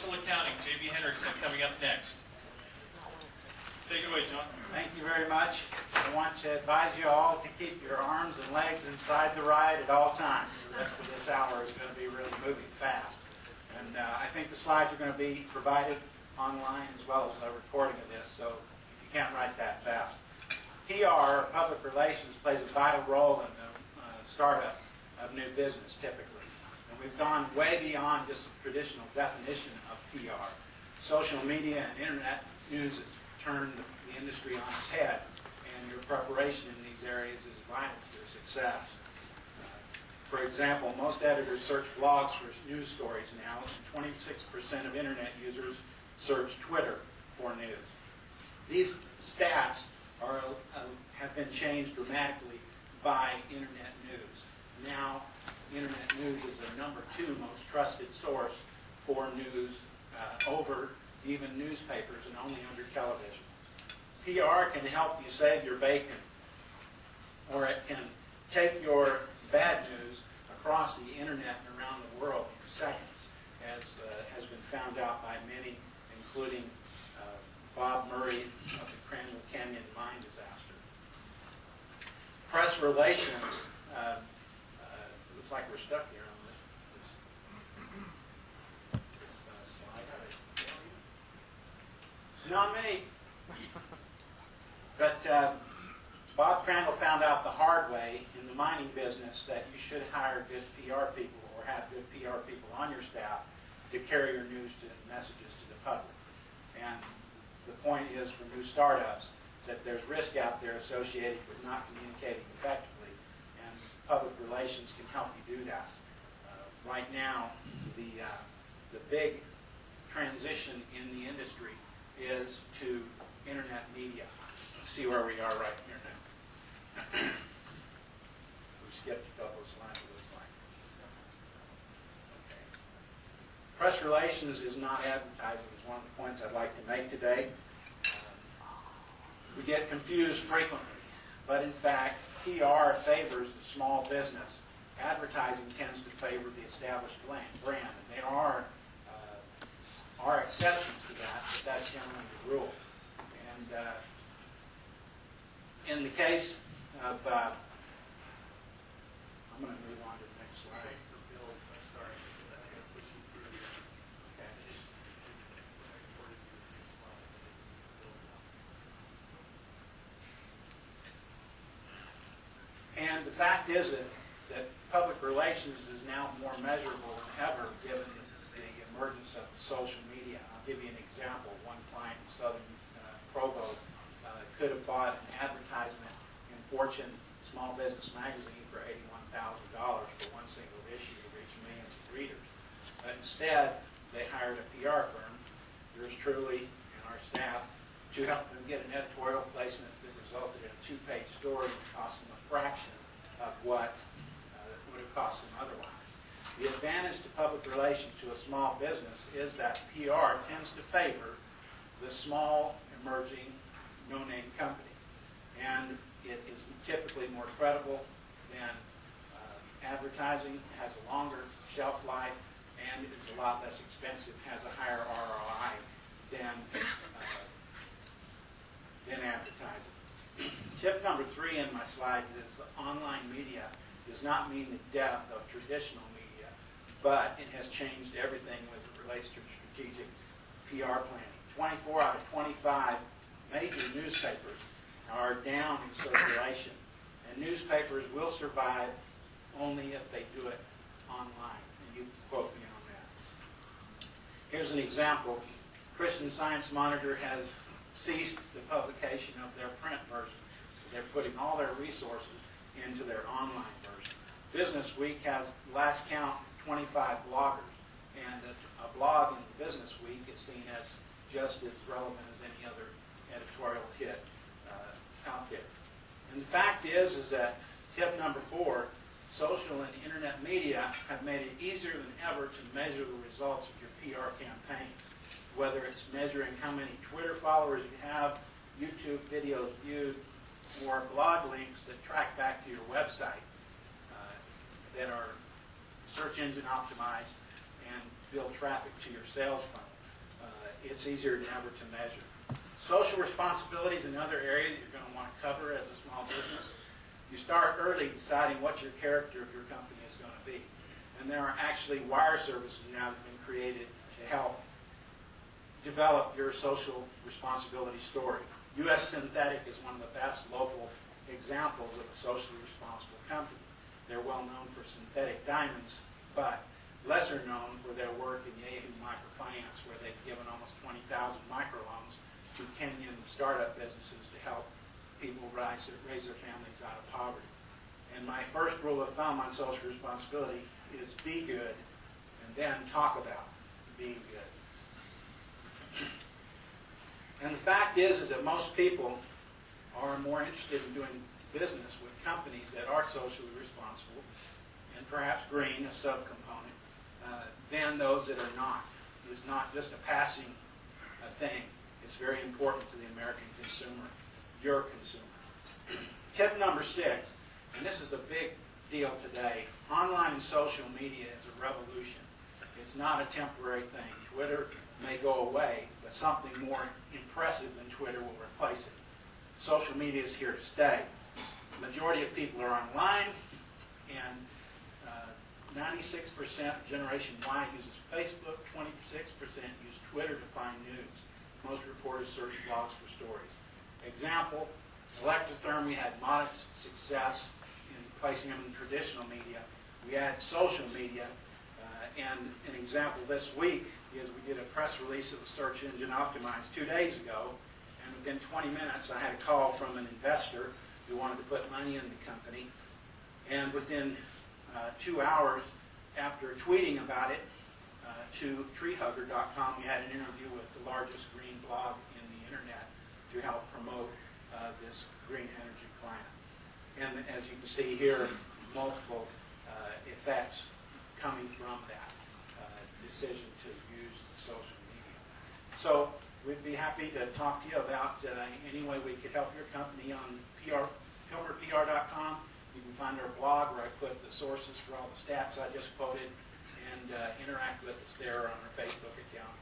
Financial Accounting, J.B. Hendrickson, coming up next. Take it away, John. Thank you very much. I want to advise you all to keep your arms and legs inside the ride at all times. The rest of this hour is going to be really moving fast. And I think the slides are going to be provided online as well as a recording of this, so if you can't write that fast. PR, public relations, plays a vital role in the startup of new business typically. And we've gone way beyond just the traditional definition of PR. Social media and internet news has turned the industry on its head, and your preparation in these areas is vital to your success. For example, most editors search blogs for news stories now, and 26% of internet users search Twitter for news. These stats have been changed dramatically by internet news. Now, internet news is the #2 most trusted source for news over even newspapers and only under television. PR can help you save your bacon, or it can take your bad news across the internet and around the world in seconds, as has been found out by many, including Bob Murray of the Crandall Canyon mine disaster. Press relations, looks like we're stuck here on this slide. Not me. But Bob Crandall found out the hard way in the mining business that you should hire good PR people or have good PR people on your staff to carry your news to messages to the public. And the point is for new startups that there's risk out there associated with not communicating effectively, and public relations can help you do that. Right now, the big transition in the industry is to internet media. Let's see where we are right here now. We skipped a couple of slides, it looks like. Okay. Press relations is not advertising is one of the points I'd like to make today. We get confused frequently, but in fact, PR favors the small business. Advertising tends to favor the established brand, and there are exceptions to that, but that's generally the rule. And in the case of, I'm going to move on to the next slide. And the fact is that public relations is now more measurable than ever given the emergence of social media. I'll give you an example. One client in Southern Provo could have bought an advertisement in Fortune Small Business Magazine for $81,000 for one single issue to reach millions of readers. But instead, they hired a PR firm, yours truly and our staff, to help them get an editorial placement that resulted in a 2-page story that cost them a fraction of what would have cost them otherwise. The advantage to public relations to a small business is that PR tends to favor the small, emerging, no-name company. And it is typically more credible than advertising, has a longer shelf life, and is a lot less expensive, has a higher ROI than advertising. Tip number 3 in my slides is online media does not mean the death of traditional media, but it has changed everything as it relates to strategic PR planning. 24 out of 25 major newspapers are down in circulation, and newspapers will survive only if they do it online, and you can quote me on that. Here's an example. Christian Science Monitor has ceased the publication of their print version. So they're putting all their resources into their online version. Business Week has, last count, 25 bloggers, and a blog in the Business Week is seen as just as relevant as any other editorial hit out there. And the fact is that tip number 4, social and internet media have made it easier than ever to measure the results of your PR campaigns, whether it's measuring how many Twitter followers you have, YouTube videos viewed, or blog links that track back to your website that are search engine optimized and build traffic to your sales funnel. it's easier than ever to measure. Social responsibility is another area that you're going to want to cover as a small business. You start early deciding what your character of your company is going to be. And there are actually wire services now that have been created to help develop your social responsibility story. U.S. Synthetic is one of the best local examples of a socially responsible company. They're well known for synthetic diamonds, but lesser known for their work in Yahoo Microfinance, where they've given almost 20,000 microloans to Kenyan startup businesses to help people raise their families out of poverty. And my first rule of thumb on social responsibility is be good, and then talk about being good. And the fact is that most people are more interested in doing business with companies that are socially responsible, and perhaps green, a subcomponent, than those that are not. It's not just a passing thing. It's very important to the American consumer, your consumer. Tip number 6, and this is a big deal today. Online and social media is a revolution. It's not a temporary thing. Twitter may go away, but something more impressive than Twitter will replace it. Social media is here to stay. The majority of people are online, and 96% of Generation Y uses Facebook, 26% use Twitter to find news. Most reporters search blogs for stories. Example, Electrotherm, we had modest success in placing them in traditional media. We add social media, and an example this week is we did a press release of the Search Engine Optimized 2 days ago, and within 20 minutes I had a call from an investor who wanted to put money in the company, and within 2 hours after tweeting about it to treehugger.com, we had an interview with the largest green blog in the internet to help promote this green energy climate. And as you can see here, multiple effects coming from that decision to use social media. So we'd be happy to talk to you about any way we could help your company on PilmerPR.com. You can find our blog where I put the sources for all the stats I just quoted, and interact with us there on our Facebook account.